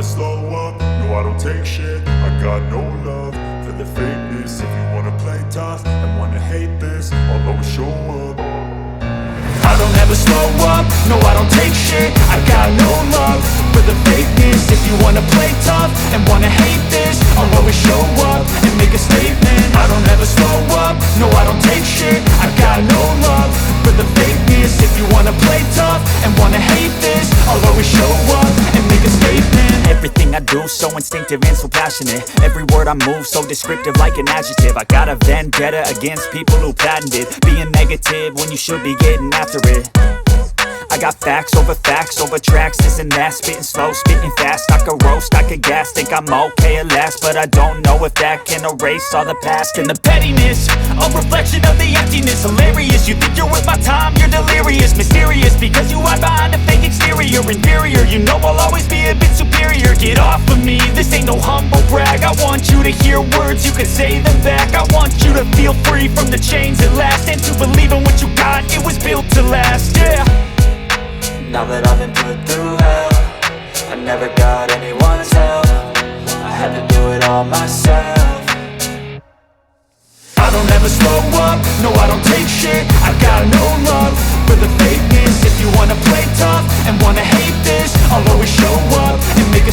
slow up, no I don't take shit. I got no love for the fakeness. If you wanna play tough and wanna hate this, I'll always show up. I don't ever slow up, no I don't take shit. I got no love for the fakeness. If you wanna play tough and wanna hate this, I'll always show up and make a statement. I don't ever slow up, no I don't take shit. I got no love for the fakeness. If you wanna play tough and wanna hate this, I'll always show up and make a statement. Everything I do so instinctive and so passionate. Every word I move so descriptive like an adjective. I got a vendetta against people who patented being negative when you should be getting after it. I got facts over tracks, this and that. Spitting slow, spitting fast, I could roast, I could gas. Think I'm okay at last, but I don't know if that can erase all the past. And the pettiness, a reflection of the emptiness. Hilarious, you think you're worth my time, you're delirious. Mysterious, because you hide behind a fake exterior. Inferior, you know I'll always be a bit superior. Get off of me, this ain't no humble brag. I want you to hear words, you can say them back. I want you to feel free from the chains at last, and to believe in what you got, it was built to last, yeah. Now that I've been put through hell, I never got anyone's help. I had to do it all myself. I don't ever slow up, no I don't take shit. I got no love for the fakeness. If you wanna play tough and wanna hate this, I'll always show